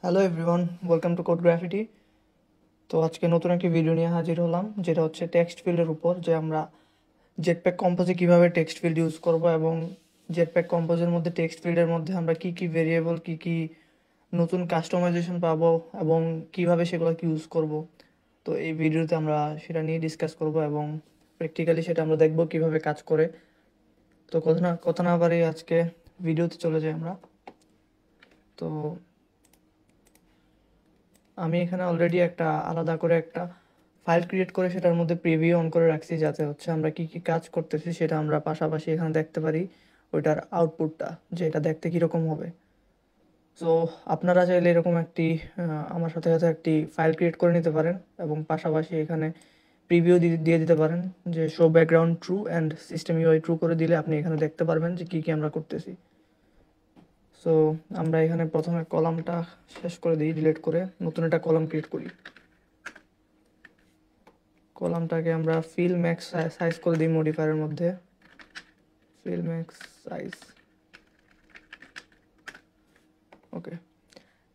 Hello everyone, welcome to code graffiti. তো আজকে নতুন একটি ভিডিও নিয়ে হাজির হলাম, যেটা হচ্ছে টেক্সট ফিল্ডের উপর, যে আমরা জেটপ্যাক কম্পোজে কিভাবে টেক্সট ফিল্ড ইউজ করব এবং জেটপ্যাক কম্পোজের মধ্যে টেক্সট ফিল্ডের মধ্যে আমরা কি কি ভেরিয়েবল, কি কি নতুন কাস্টমাইজেশন পাবো এবং কিভাবে সেগুলোকে ইউজ করব। তো এই ভিডিওতে আমরা সেটা নিয়ে ডিসকাস করব এবং প্র্যাকটিক্যালি সেটা আমরা দেখব কিভাবে কাজ করে। তো কথা না বাড়িয়ে আজকে ভিডিওতে চলে যাই আমরা। তো আমি এখানে অলরেডি একটা আলাদা করে একটা ফাইল ক্রিয়েট করে সেটার মধ্যে প্রিভিউ অন করে রাখছি, যাতে হচ্ছে আমরা কি কি কাজ করতেছি সেটা আমরা পাশাপাশি এখানে দেখতে পারি, ওইটার আউটপুটটা যে এটা দেখতে কীরকম হবে। সো আপনারা চাইলে এরকম একটি আমার সাথে সাথে একটি ফাইল ক্রিয়েট করে নিতে পারেন এবং পাশাপাশি এখানে প্রিভিউ দিয়ে দিতে পারেন, যে show background true and system UI true করে দিলে আপনি এখানে দেখতে পারবেন যে কী কী আমরা করতেছি। সো আমরা এখানে প্রথমে কলামটা শেষ করে দিই, ডিলিট করে নতুন একটা কলাম ক্রিয়েট করি। কলামটাকে আমরা ফিল ম্যাক্স সাইজ করে দিই মডিফায়ারের মধ্যে, ফিল ম্যাক্স সাইজ। ওকে,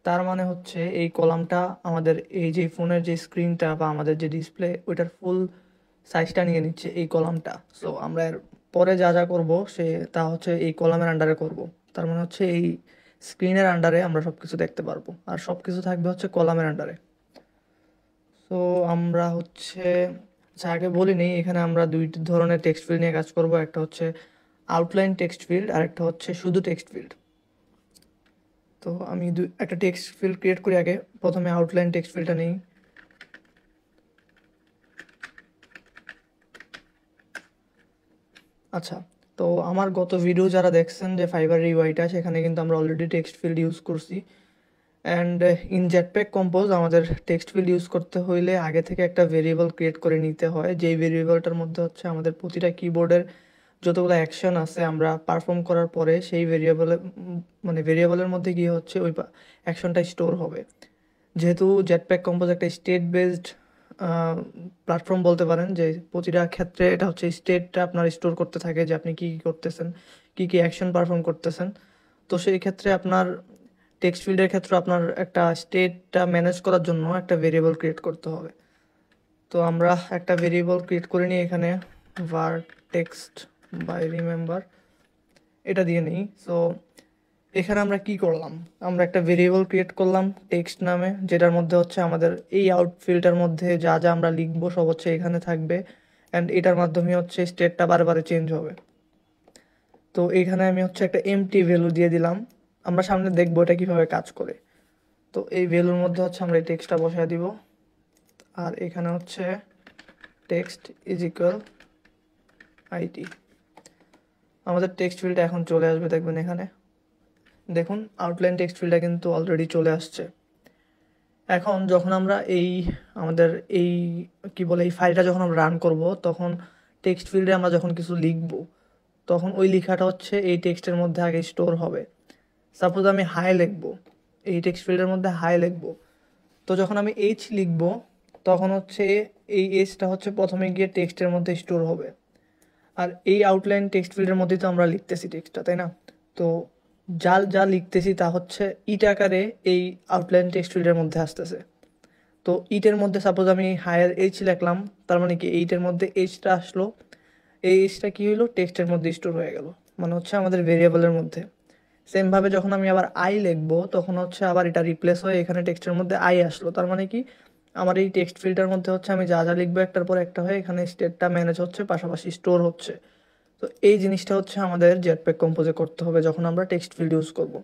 তার মানে হচ্ছে এই কলামটা আমাদের এই যে ফোনের যে স্ক্রিনটা বা আমাদের যে ডিসপ্লে, ওইটার ফুল সাইজটা নিয়ে নিচ্ছে এই কলামটা। সো আমরা এর পরে যা যা করবো তা হচ্ছে এই কলামের আন্ডারে করব। তার মানে হচ্ছে এই স্ক্রিনের আন্ডারে আমরা সব কিছু দেখতে পারবো, আর সব কিছু থাকবে হচ্ছে কলামের আন্ডারে। সো আমরা হচ্ছে আগে বলি নেই, এখানে আমরা দুই ধরনের টেক্সট ফিল্ড নিয়ে কাজ করব। একটা হচ্ছে আউটলাইন টেক্সট ফিল্ড আর একটা হচ্ছে শুধু টেক্সট ফিল্ড। তো আমি একটা টেক্সট ফিল্ড ক্রিয়েট করি আগে। প্রথমে আউটলাইন টেক্সট ফিল্ডটা নেই। আচ্ছা, তো আমার গত ভিডিও যারা দেখছেন যে ফাইবার ইউআইটা, সেখানে কিন্তু আমরা অলরেডি টেক্সট ফিল্ড ইউজ করছি। অ্যান্ড ইন জেটপ্যাক কম্পোজ আমাদের টেক্সট ফিল্ড ইউজ করতে হইলে আগে থেকে একটা ভেরিয়েবল ক্রিয়েট করে নিতে হয়, যেই ভেরিয়েবলটার মধ্যে হচ্ছে আমাদের প্রতিটা কিবোর্ডের যতগুলো অ্যাকশন আছে আমরা পারফর্ম করার পরে সেই ভেরিয়েবলের মধ্যে গিয়ে হচ্ছে ওই অ্যাকশনটা স্টোর হবে। যেহেতু জেটপ্যাক কম্পোজ একটা স্টেট বেসড প্ল্যাটফর্ম বলতে পারেন, যে প্রতিটা ক্ষেত্রে এটা হচ্ছে স্টেটটা আপনার স্টোর করতে থাকে, যে আপনি কী কী করতেছেন, কী কী অ্যাকশন পারফর্ম করতেছেন। তো সেই ক্ষেত্রে আপনার টেক্সট ফিল্ডের ক্ষেত্রে আপনার একটা স্টেটটা ম্যানেজ করার জন্য একটা ভেরিয়েবল ক্রিয়েট করতে হবে। তো আমরা একটা ভেরিয়েবল ক্রিয়েট করে নিই এখানে, var text by remember, এটা দিয়ে নিই। সো এখানে আমরা কি করলাম, আমরা একটা ভেরিয়েবল ক্রিয়েট করলাম টেক্সট নামে, যেটার মধ্যে হচ্ছে আমাদের এই আউটফিল্ডটার মধ্যে যা যা আমরা লিখবো সব হচ্ছে এখানে থাকবে, অ্যান্ড এটার মাধ্যমে হচ্ছে স্টেটটা বারে বারে চেঞ্জ হবে। তো এখানে আমি হচ্ছে একটা এমটি ভ্যালু দিয়ে দিলাম। আমরা সামনে দেখবো এটা কিভাবে কাজ করে। তো এই ভ্যালুর মধ্যে হচ্ছে আমরা এই টেক্সটটা বসায় দিব, আর এখানে হচ্ছে টেক্সট ইজ ইকুয়াল আইটি। আমাদের টেক্সট ফিল্ডটা এখন চলে আসবে, দেখবেন এখানে দেখুন আউটলাইন টেক্সট ফিল্ডটা কিন্তু অলরেডি চলে আসছে। এখন যখন আমরা আমাদের এই এই ফাইলটা যখন আমরা রান করব, তখন টেক্সট ফিল্ডে আমরা যখন কিছু লিখব, তখন ওই লেখাটা হচ্ছে এই টেক্সটের মধ্যে আগে স্টোর হবে। সাপোজ আমি হাই লিখব, এই টেক্সট ফিল্ডের মধ্যে হাই লিখব, তো যখন আমি এইচ লিখব, তখন হচ্ছে এই এইচটা হচ্ছে প্রথমে গিয়ে টেক্সটের মধ্যে স্টোর হবে। আর এই আউটলাইন টেক্সট ফিল্ডের মধ্যেই তো আমরা লিখতেছি টেক্সটটা, তাই না? তো যা যা লিখতেছি তা হচ্ছে ইট আকারে এই আউটলাইন টেক্সট ফিল্ডের মধ্যে আসতেছে। তো ইটের মধ্যে সাপোজ আমি হায়ার এইচ লিখলাম, তার মানে কি এইটের মধ্যে এইচটা আসলো, এই এইচটা কী হলো, টেক্সটের মধ্যে স্টোর হয়ে গেল, মানে হচ্ছে আমাদের ভেরিয়েবলের মধ্যে। সেমভাবে যখন আমি আবার আই লিখবো, তখন হচ্ছে আবার এটা রিপ্লেস হয়ে এখানে টেক্সটের মধ্যে আই আসলো, তার মানে কি আমার এই টেক্সট ফিল্ডের মধ্যে হচ্ছে আমি যা যা লিখবো একটার পর একটা হয়ে এখানে স্টেটটা ম্যানেজ হচ্ছে, পাশাপাশি স্টোর হচ্ছে। তো এই জিনিসটা হচ্ছে আমাদের জেটপ্যাক কম্পোজে করতে হবে যখন আমরা টেক্সট ফিল্ড ইউজ করব।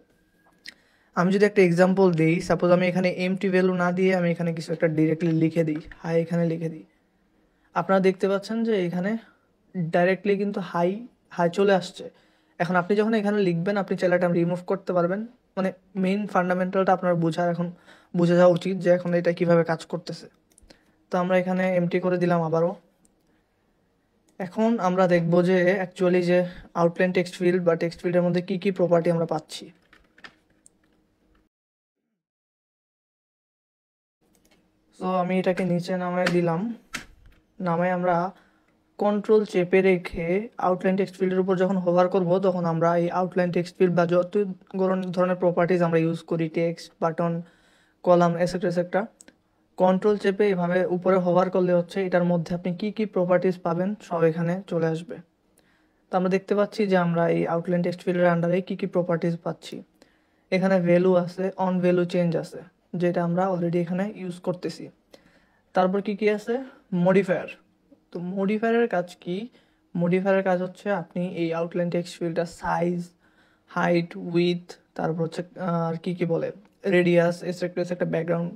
আমি যদি একটা এক্সাম্পল দিই, সাপোজ আমি এখানে এমটি ভ্যালু না দিয়ে আমি এখানে কিছু একটা ডিরেক্টলি লিখে দিই, হাই এখানে লিখে দিই। আপনারা দেখতে পাচ্ছেন যে এখানে ডাইরেক্টলি কিন্তু হাই হাই চলে আসছে। এখন আপনি যখন এখানে লিখবেন, আপনি চাইলে এটা রিমুভ করতে পারবেন। মানে মেইন ফান্ডামেন্টালটা আপনার বুঝে যাওয়া উচিত যে এখন এটা কিভাবে কাজ করতেছে। তো আমরা এখানে এমটি করে দিলাম আবারও। এখন আমরা দেখব যে অ্যাকচুয়ালি যে আউটলাইন টেক্সট ফিল্ড বা টেক্সট ফিল্ডের মধ্যে কী কী প্রপার্টি আমরা পাচ্ছি। সো আমি এটাকে নিচে নামায় দিলাম, নামায় আমরা কন্ট্রোল চেপে রেখে আউটলাইন টেক্সট ফিল্ডের উপর যখন হোভার করব, তখন আমরা এই আউটলাইন টেক্সট ফিল্ড বা যত ধরনের প্রপার্টিজ আমরা ইউজ করি, text button column et cetera et cetera. Control চেপে এভাবে উপরে হোভার করলে হচ্ছে এটার মধ্যে আপনি কি কি প্রপার্টিস পাবেন সব এখানে চলে আসবে। তো আমরা দেখতে পাচ্ছি যে আমরা এই আউটলাইন টেক্সট ফিল্ডের আন্ডারে কি কি প্রপার্টিস পাচ্ছি। এখানে ভ্যালু আছে, অন ভ্যালু চেঞ্জ আছে, যেটা আমরা অলরেডি এখানে ইউজ করতেছি। তারপর কি কি আছে, মডিফায়ার। তো মডিফায়ারের কাজ কি? মডিফায়ারের কাজ হচ্ছে আপনি এই আউটলাইন টেক্সট ফিল্ডটা সাইজ, হাইট, উইথ, তারপর হচ্ছে আর কি কি বলে, রেডিয়াস, এসেক্ট্রেস, একটা ব্যাকগ্রাউন্ড,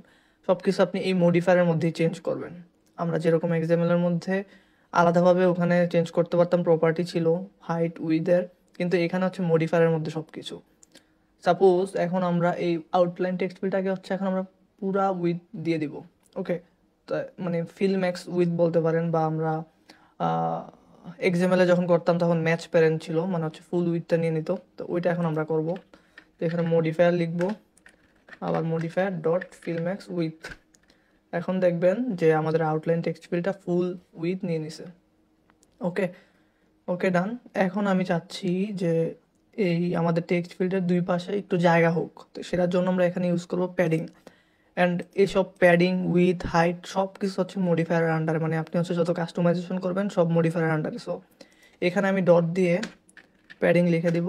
সব কিছু আপনি এই মডিফায়ারের মধ্যেই চেঞ্জ করবেন। আমরা যেরকম এক্সাম্পলের মধ্যে আলাদাভাবে ওখানে চেঞ্জ করতে পারতাম, প্রপার্টি ছিল হাইট উইথের, কিন্তু এখানে হচ্ছে মডিফায়ারের মধ্যে সব কিছু। সাপোজ এখন আমরা এই আউটলাইন টেক্সট ফিল্ডটাকে হচ্ছে এখন আমরা পুরা উইথ দিয়ে দিব। ওকে, তো মানে ফিল ম্যাক্স উইথ বলতে পারেন, বা আমরা এক্সাম্পলে যখন করতাম তখন ম্যাচ প্যারেন্ট ছিল, মানে হচ্ছে ফুল উইথটা নিয়ে নিত। তো ওইটা এখন আমরা করব। তো এখানে মডিফায়ার লিখবো, আবার modifier dot fill max with. এখন দেখবেন যে আমাদের আউটলাইন টেক্সট ফিল্ডটা ফুল উইথ নিয়ে নিছে। ওকে, ওকে ডান। এখন আমি চাচ্ছি যে এই আমাদের টেক্সট ফিল্ডের দুই পাশে একটু জায়গা হোক, তো সেটার জন্য আমরা এখানে ইউজ করব প্যাডিং। অ্যান্ড এইসব প্যাডিং, উইথ, হাইট সব কিছু হচ্ছে মডিফায়ারের আন্ডারে, মানে আপনি হচ্ছে যত কাস্টমাইজেশন করবেন সব মডিফায়ারের আন্ডারে। সো এখানে আমি ডট দিয়ে প্যাডিং লিখে দিব।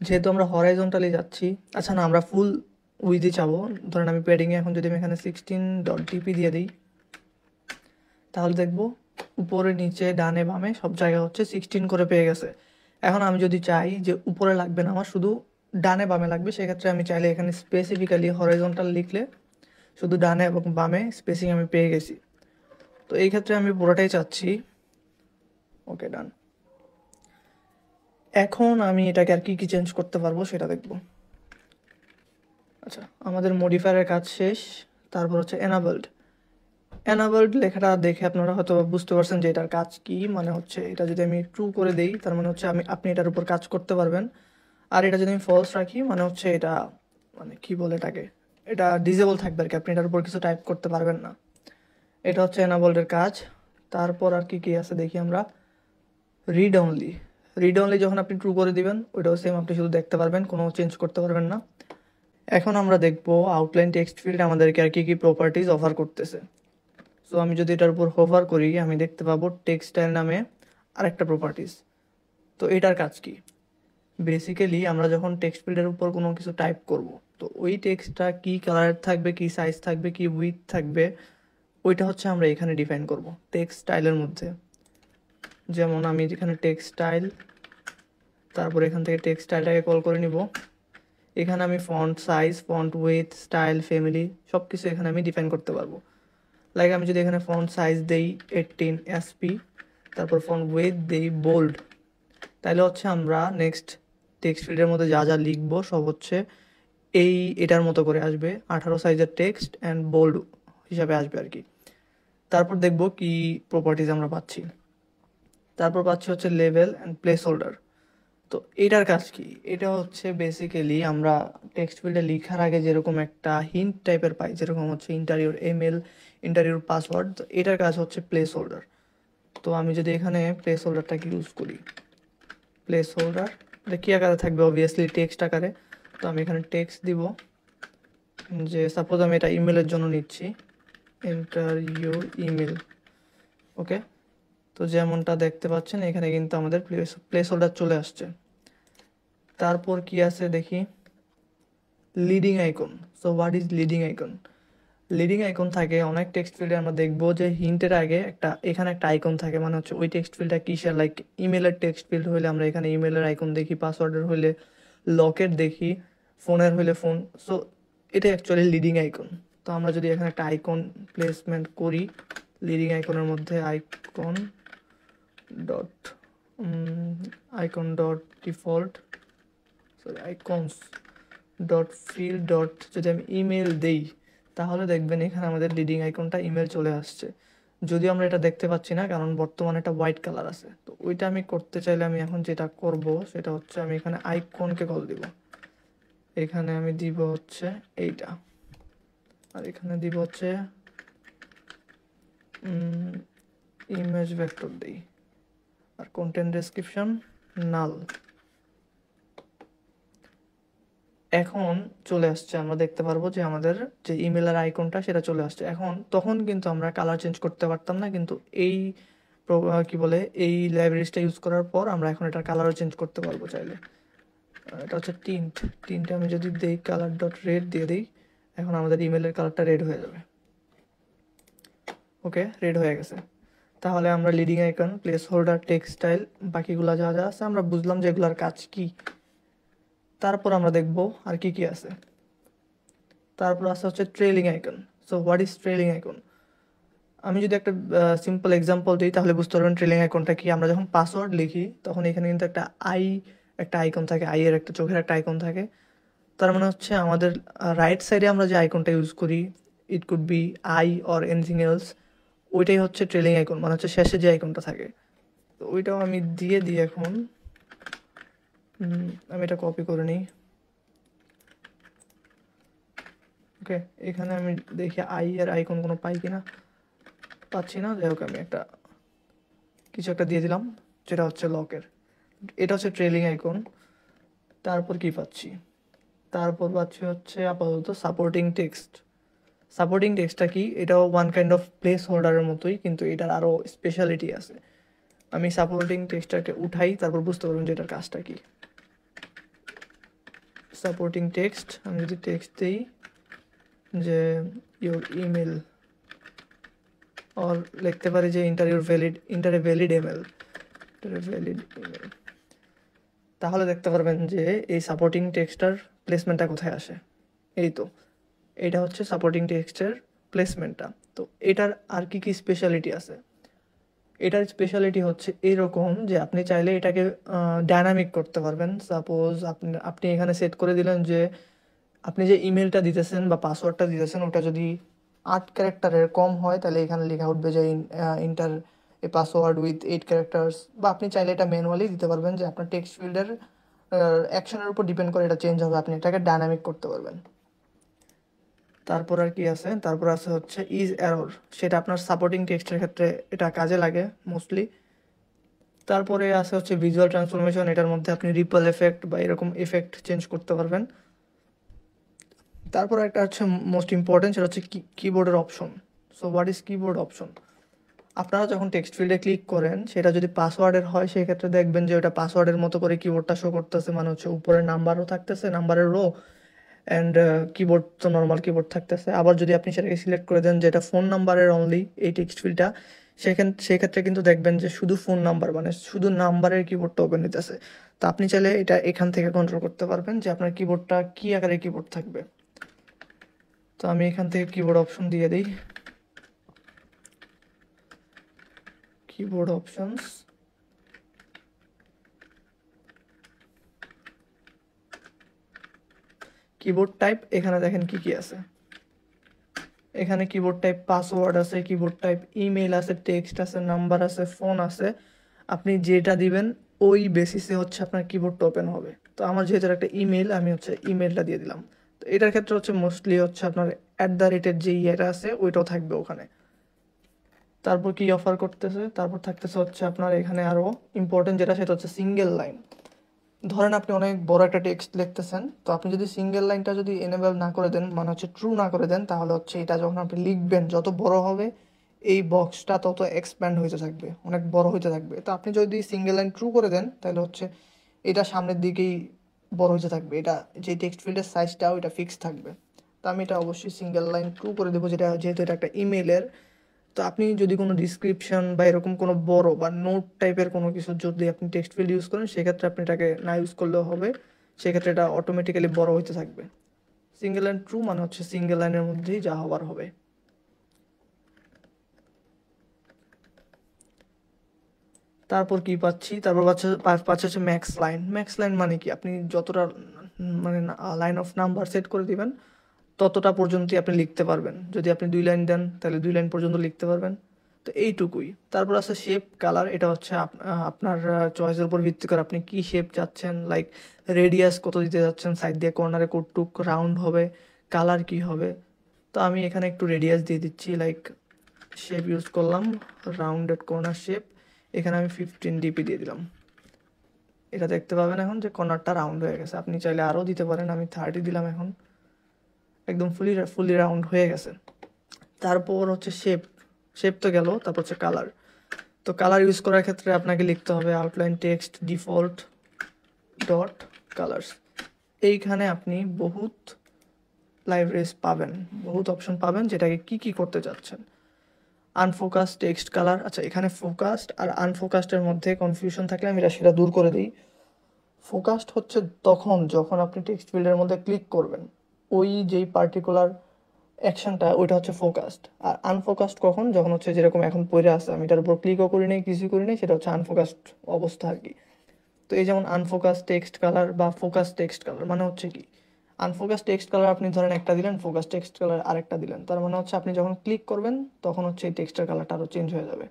যেহেতু আমরা হরাইজন্টালি যাচ্ছি, আচ্ছা না, আমরা ফুল উইথই চাবো। ধরেন আমি প্যাডিংয়ে এখন যদি আমি এখানে 16.dp দিয়ে দিই, তাহলে দেখবো উপরে নিচে ডানে বামে সব জায়গা হচ্ছে 16 করে পেয়ে গেছে। এখন আমি যদি চাই যে উপরে লাগবে না, আমার শুধু ডানে বামে লাগবে, সেক্ষেত্রে আমি চাইলে এখানে স্পেসিফিক্যালি হরাইজন্টাল লিখলে শুধু ডানে এবং বামে স্পেসিং আমি পেয়ে গেছি। তো এই ক্ষেত্রে আমি পুরোটাই চাচ্ছি। ওকে ডান। এখন আমি এটাকে আর কি কি চেঞ্জ করতে পারবো সেটা দেখব। আচ্ছা, আমাদের মডিফায়ারের কাজ শেষ। তারপর হচ্ছে এনাবল্ড। এনাবল্ড লেখাটা দেখে আপনারা হয়তো বুঝতে পারছেন যে এটার কাজ কি। মানে হচ্ছে এটা যদি আমি ট্রু করে দেই, তার মানে হচ্ছে আপনি এটার উপর কাজ করতে পারবেন। আর এটা যদি আমি ফলস রাখি, মানে হচ্ছে এটা, মানে কি বলে এটাকে, এটা ডিসেবল থাকবে আর কি, আপনি এটার উপর কিছু টাইপ করতে পারবেন না। এটা হচ্ছে এনাবল্ডের কাজ। তারপর আর কি কি আছে দেখি আমরা। Read only. রিড অনলি যখন আপনি ট্রু করে দিবেন, ওইটাও সেম, আপনি শুধু দেখতে পারবেন, কোনো চেঞ্জ করতে পারবেন না। এখন আমরা দেখবো আউটলাইন টেক্সট ফিল্ড আমাদেরকে আর কি কি প্রপার্টিজ অফার করতেছে। সো আমি যদি এটার উপর হোভার করি, আমি দেখতে পাবো টেক্সটাইল নামে আরেকটা প্রপার্টিজ। তো এটার কাজ কি? বেসিক্যালি আমরা যখন টেক্সট ফিল্ডের উপর কোনো কিছু টাইপ করব, তো ওই টেক্সটটা কি কালার থাকবে, কি সাইজ থাকবে, কি উইথ থাকবে, ওইটা হচ্ছে আমরা এখানে ডিফাইন করব টেক্সট স্টাইলের মধ্যে। যেমন আমি এখানে টেক্সট স্টাইল, তারপর এখান থেকে টেক্সট স্টাইলটাকে কল করে নিব। এখানে আমি font size, font with, style, family সব কিছু এখানে আমি ডিফাইন করতে পারবো। লাইক আমি যদি এখানে ফন্ট সাইজ দেই 18 SP, তারপর ফন্ট উইথ দেই বোল্ড, তাহলে হচ্ছে আমরা নেক্সট টেক্সট ফিল্ডের মধ্যে যা যা লিখবো সব হচ্ছে এটার মতো করে আসবে, 18 সাইজের টেক্সট অ্যান্ড বোল্ড হিসাবে আসবে আর কি। তারপর দেখব কি প্রপার্টিজ আমরা পাচ্ছি। তারপর পাচ্ছি হচ্ছে লেভেল অ্যান্ড প্লেস হোল্ডার। তো এটার কাজ কি? এটা হচ্ছে বেসিক্যালি আমরা টেক্সট ফিল্ডে লেখার আগে যেরকম একটা হিন্ট টাইপের পাই, যেরকম হচ্ছে ইন্টারিওর ইমেল, ইন্টারিওর পাসওয়ার্ড, তো এটার কাজ হচ্ছে প্লেস হোল্ডার। তো আমি যদি এখানে প্লেস হোল্ডারটাকে ইউজ করি, প্লেস হোল্ডার এটা কী আকারে থাকবে? অবভিয়াসলি টেক্সট আকারে। তো আমি এখানে টেক্সট দিব যে সাপোজ আমি এটা ইমেলের জন্য নিচ্ছি, এন্টার ইউর ইমেল। ওকে, তো যেমনটা দেখতে পাচ্ছেন এখানে কিন্তু আমাদের প্লেস হোল্ডার চলে আসছে। তারপর কি আছে দেখি, leading icon. So what is leading icon? Leading icon থাকে অনেক টেক্সট ফিল্ডে, আমরা দেখবো যে হিন্টের আগে এখানে একটা আইকন থাকে, মানে হচ্ছে ওই টেক্সট ফিল্ডটা কিসের, লাইক ইমেলের টেক্সট ফিল্ড হলে আমরা এখানে ইমেলের আইকন দেখি, পাসওয়ার্ডের হলে লকের দেখি, ফোনের হলে ফোন। সো এটা অ্যাকচুয়ালি লিডিং আইকন। তো আমরা যদি এখানে একটা আইকন প্লেসমেন্ট করি, লিডিং আইকনের মধ্যে icon dot icon dot default, sorry icons dot field dot, যদি আমি ইমেল দেই, তাহলে দেখবেন এখানে আমাদের লিডিং আইকনটা ইমেল চলে আসছে। যদিও আমরা এটা দেখতে পাচ্ছি না, কারণ বর্তমানে এটা হোয়াইট কালার আছে। তো ওইটা আমি করতে চাইলে আমি এখন যেটা করব সেটা হচ্ছে আমি এখানে আইকনকে কল দিব। এখানে আমি দিব হচ্ছে এইটা, আর এখানে দিব হচ্ছে ইমেজ ভেক্টর দিই, আর কন্টেন্ট ডেসক্রিপশন নাল। এখন চলে আসছে, আমরা দেখতে পারবো যে আমাদের যে ইমেলের আইকনটা সেটা চলে আসছে। এখন তখন কিন্তু আমরা কালার চেঞ্জ করতে পারতাম না, কিন্তু এই কি বলে এই লাইব্রেরিজটা ইউজ করার পর আমরা এখন এটার কালারও চেঞ্জ করতে পারবো চাইলে। এটা হচ্ছে টিন্ট আমি যদি দেই কালার ডট রেড দিয়ে দিই, এখন আমাদের ইমেলের কালারটা রেড হয়ে যাবে। ওকে, রেড হয়ে গেছে। তাহলে আমরা leading icon, place holder, text style, বাকিগুলো যা যা আছে আমরা বুঝলাম যে এগুলার কাজ কি। তারপর আমরা দেখব আর কি কি আছে। তারপর আছে হচ্ছে trailing icon. So what is trailing icon? আমি যদি একটা সিম্পল এক্সাম্পল দিই তাহলে বুঝতে পারবেন ট্রেলিং আইকনটা কি। আমরা যখন পাসওয়ার্ড লিখি তখন এখানে কিন্তু একটা আইকন থাকে, এর একটা চোখের একটা আইকন থাকে। তার মানে হচ্ছে আমাদের রাইট সাইডে আমরা যে আইকনটা ইউজ করি, it could be I or anything else, ওইটাই হচ্ছে ট্রেলিং আইকন, মানে হচ্ছে শেষে যে আইকনটা থাকে। তো ওইটাও আমি দিয়ে দিই। এখন আমি এটা কপি করে নিই। ওকে, এখানে আমি দেখি এর আইকন কোনো পাই কিনা, পাচ্ছি না। যাই হোক, আমি কিছু একটা দিয়ে দিলাম যেটা হচ্ছে লকের। এটা হচ্ছে ট্রেলিং আইকন। তারপর কি পাচ্ছি? তারপর পাচ্ছি হচ্ছে আপাতত সাপোর্টিং টেক্সট। সাপোর্টিং টেক্সটটা কি? এটাও ওয়ান কাইন্ড অফ প্লেস হোল্ডারের মতোই, কিন্তু এটার আরও স্পেশালিটি আছে। আমি সাপোর্টিং টেক্সটটাকে উঠাই, তারপর বুঝতে পারবেন যে এটার কাজটা কি। সাপোর্টিং টেক্সট, আমি যদি টেক্সট দিই যে ইউর ইমেল, और লিখতে পারি যে ইন্টার এ ভ্যালিড ইমেল, তাহলে দেখতে পারবেন যে এই সাপোর্টিং টেক্সটার প্লেসমেন্টটা কোথায় আসে। এই তো, এটা হচ্ছে সাপোর্টিং টেক্সটের প্লেসমেন্টটা। তো এটার আর কি কি স্পেশালিটি আছে? এটার স্পেশালিটি হচ্ছে এরকম যে আপনি চাইলে এটাকে ডায়নামিক করতে পারবেন। সাপোজ আপনি এখানে সেট করে দিলেন যে আপনি যে ইমেলটা দিতেছেন বা পাসওয়ার্ডটা দিতেছেন ওটা যদি 8 ক্যারেক্টারের কম হয় তাহলে এখানে লেখা উঠবে যে inter A password with 8 characters. বা আপনি চাইলে এটা ম্যানুয়ালি দিতে পারবেন যে আপনার টেক্সট ফিল্ডের অ্যাকশনের উপর ডিপেন্ড করে এটা চেঞ্জ হবে, আপনি এটাকে ডায়নামিক করতে পারবেন। তারপর আর কি আছে? তারপর আছে হচ্ছে ইজ এরর, সেটা আপনার সাপোর্টিং টেক্সটের ক্ষেত্রে এটা কাজে লাগে মোস্টলি। তারপরে আছে হচ্ছে ভিজুয়াল ট্রান্সফরমেশন, এটার মধ্যে আপনি রিপল এফেক্ট বা এরকম এফেক্ট চেঞ্জ করতে পারবেন। তারপর একটা হচ্ছে মোস্ট ইম্পর্টেন্ট, সেটা হচ্ছে কিবোর্ডের option. So what is keyboard option? আপনারা যখন টেক্সট ফিল্ডে ক্লিক করেন সেটা যদি পাসওয়ার্ডের হয় সেই ক্ষেত্রে দেখবেন যে ওটা পাসওয়ার্ডের মতো করে কিবোর্ডটা শো করতেছে, মানে হচ্ছে উপরে নাম্বারও থাকতেছে, নাম্বারের রো, অ্যান্ড কিবোর্ড তো নর্মাল কিবোর্ড থাকতেছে। আবার যদি আপনি সেটাকে সিলেক্ট করে দেন যেটা ফোন নাম্বারের অনলি এই টেক্সট ফিল্ডটা, সেক্ষেত্রে কিন্তু দেখবেন যে শুধু ফোন নাম্বার, মানে শুধু নাম্বারের কিবোর্ডটা ওপেন হইতেছে। তো আপনি চাইলে এটা এখান থেকে কন্ট্রোল করতে পারবেন যে আপনার কিবোর্ডটা কী আকারে কিবোর্ড থাকবে। তো আমি এখান থেকে কিবোর্ড অপশন দিয়ে দিই, কিবোর্ড অপশনস। কিবোর্ড টাইপ, এখানে দেখেন কি কি আছে। এখানে কিবোর্ড টাইপ পাসওয়ার্ড আছে, কিবোর্ড টাইপ ইমেল আছে, টেক্সট আছে, নাম্বার আছে, ফোন আছে। আপনি যেটা দিবেন ওই বেসিসে হচ্ছে আপনার কিবোর্ডটা ওপেন হবে। তো আমার যেহেতু একটা ইমেল, আমি হচ্ছে ইমেলটা দিয়ে দিলাম। তো এটার ক্ষেত্রে হচ্ছে মোস্টলি হচ্ছে আপনার @, যে ইয়েটা আছে ওইটাও থাকবে ওখানে। তারপর কি অফার করতেছে? তারপর থাকতেছে হচ্ছে আপনার এখানে আরও ইম্পর্টেন্ট যেটা, সেটা হচ্ছে সিঙ্গেল লাইন। ধরেন আপনি অনেক বড় একটা টেক্সট লিখতেছেন, তো আপনি যদি সিঙ্গেল লাইনটা যদি এনেবল না করে দেন, মানে হচ্ছে ট্রু না করে দেন, তাহলে হচ্ছে এটা যখন আপনি লিখবেন যত বড় হবে এই বক্সটা তত এক্সপ্যান্ড হইতে থাকবে, অনেক বড় হইতে থাকবে। তো আপনি যদি সিঙ্গেল লাইন ট্রু করে দেন তাহলে হচ্ছে এটা সামনের দিকেই বড় হইতে থাকবে, এটা যে টেক্সট ফিল্ডের সাইজটা ওইটা ফিক্স থাকবে। তো আমি এটা অবশ্যই সিঙ্গেল লাইন ট্রু করে দেবো, যেটা যেহেতু এটা একটা ইমেলের। তো আপনি যদি কোনো ডিসক্রিপশন বা এরকম কোনো বড় বা নোট টাইপের কোনো কিছু যদি আপনি টেক্সট ফিল্ড ইউজ করেন সেক্ষেত্রে আপনি এটাকে না ইউজ করলেও হবে, সেক্ষেত্রে এটা অটোমেটিক্যালি বড় হইতে থাকবে। সিঙ্গেল লাইন ট্রু মানে হচ্ছে সিঙ্গেল লাইনের মধ্যেই যা হবার হবে। তারপর কি পাচ্ছি? তারপর পাচ্ছে হচ্ছে ম্যাক্স লাইন মানে কি? আপনি যতটা মানে লাইন অফ নাম্বার সেট করে দিবেন ততটা পর্যন্তই আপনি লিখতে পারবেন। যদি আপনি 2 লাইন দেন তাহলে 2 লাইন পর্যন্ত লিখতে পারবেন। তো এইটুকুই। তারপর আছে শেপ কালার, এটা হচ্ছে আপনার চয়েসের উপর ভিত্তি করে আপনি কি শেপ চাচ্ছেন, লাইক রেডিয়াস কত দিতে যাচ্ছেন, সাইড দিয়ে কর্নারে কতটুক রাউন্ড হবে, কালার কি হবে। তো আমি এখানে একটু রেডিয়াস দিয়ে দিচ্ছি, লাইক শেপ ইউজ করলাম রাউন্ডেড কর্নার শেপ, এখানে আমি 15 dp দিয়ে দিলাম। এটা দেখতে পাবেন এখন যে কর্নারটা রাউন্ড হয়ে গেছে। আপনি চাইলে আরও দিতে পারেন, আমি 30 দিলাম এখন, একদম ফুলি রাউন্ড হয়ে গেছে। তারপর হচ্ছে শেপ তো গেল, তারপর হচ্ছে কালার। তো কালার ইউজ করার ক্ষেত্রে আপনাকে লিখতে হবে outline text default dot colours. এইখানে আপনি বহুত লাইব্রেরিজ পাবেন, বহুত অপশন পাবেন যেটাকে কি করতে চাচ্ছেন। আনফোকাস টেক্সট কালার, আচ্ছা এখানে ফোকাসড আর আনফোকাসডের মধ্যে কনফিউশন থাকলে আমি সেটা দূর করে দিই। ফোকাসড হচ্ছে তখন যখন আপনি টেক্সট ফিল্ডের মধ্যে ক্লিক করবেন, ওই যেই পার্টিকুলার অ্যাকশনটা ওইটা হচ্ছে ফোকাসড। আর আনফোকাসড কখন, যখন হচ্ছে যেরকম এখন পড়ে আছে আমি এটার উপর ক্লিকও করি নাই, কিছু করি নাই, সেটা হচ্ছে আনফোকাসড অবস্থা আর কি। তো এই যেমন আনফোকাস টেক্সট কালার বা ফোকাস টেক্সট কালার মানে হচ্ছে কি, আনফোকাস টেক্সট কালার আপনি ধরেন একটা দিলেন, ফোকাস টেক্সট কালার আরেকটা দিলেন, তার মানে হচ্ছে আপনি যখন ক্লিক করবেন তখন হচ্ছে এই টেক্সটের কালারটা আরও চেঞ্জ হয়ে যাবে।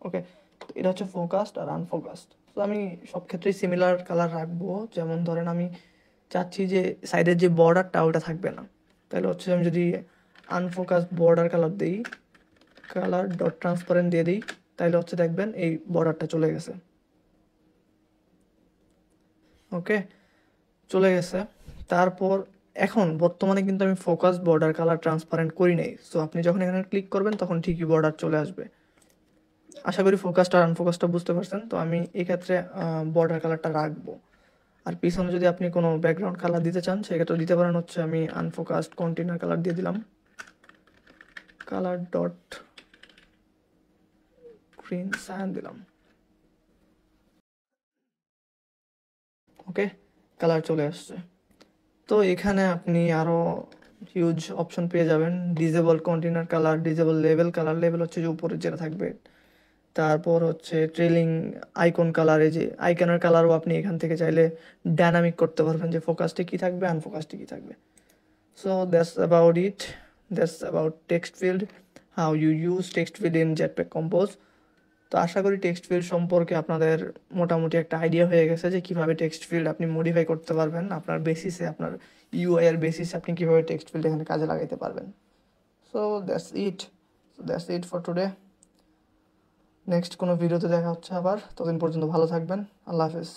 ওকে, তো এটা হচ্ছে ফোকাসড আর আনফোকাসড। তো আমি সব ক্ষেত্রেই সিমিলার কালার রাখবো। যেমন ধরেন আমি চাচ্ছি যে সাইডের যে বর্ডারটা ওটা থাকবে না, তাহলে হচ্ছে আমি যদি আনফোকাস বর্ডার কালার দিই, কালার ডট ট্রান্সপারেন্ট দিয়ে দিই, তাহলে হচ্ছে দেখবেন এই বর্ডারটা চলে গেছে। ওকে, চলে গেছে। তারপর এখন বর্তমানে কিন্তু আমি ফোকাস বর্ডার কালার ট্রান্সপারেন্ট করি নাই, সো আপনি যখন এখানে ক্লিক করবেন তখন ঠিকই বর্ডার চলে আসবে। আশা করি ফোকাসটা আর আনফোকাসটা বুঝতে পারছেন। তো আমি এই ক্ষেত্রে বর্ডার কালারটা রাখবো। আর পিছনে যদি আপনি কোনো ব্যাকগ্রাউন্ড কালার দিতে চান সেক্ষেত্রে দিতে পারেন, হচ্ছে আমি আনফোকাসড কন্টেনার কালার দিয়ে দিলাম, কালার ডট গ্রিন সায়ান দিলাম। ওকে, কালার চলে আসছে। তো এখানে আপনি আরও হিউজ অপশন পেয়ে যাবেন। Disable container colour, disable level colour, level হচ্ছে যে উপরে যেটা থাকবে। তারপর হচ্ছে ট্রেলিং আইকন কালার, এই যে আইকনের কালারও আপনি এখান থেকে চাইলে ডায়নামিক করতে পারবেন যে ফোকাসটি কী থাকবে, আনফোকাসটি কী থাকবে। So that's about it, that's about text field, how you use text field in Jetpack Compose. তো আশা করি টেক্সট ফিল্ড সম্পর্কে আপনাদের মোটামুটি একটা আইডিয়া হয়ে গেছে যে কীভাবে টেক্সট ফিল্ড আপনি মডিফাই করতে পারবেন, আপনার বেসিসে, আপনার ইউআই এর বেসিসে আপনি কীভাবে টেক্সট ফিল্ড এখানে কাজে লাগাইতে পারবেন। So that's it for today. Next কোনো ভিডিওতে দেখা হচ্ছে আবার, ততদিন পর্যন্ত ভালো থাকবেন। আল্লাহ হাফেজ।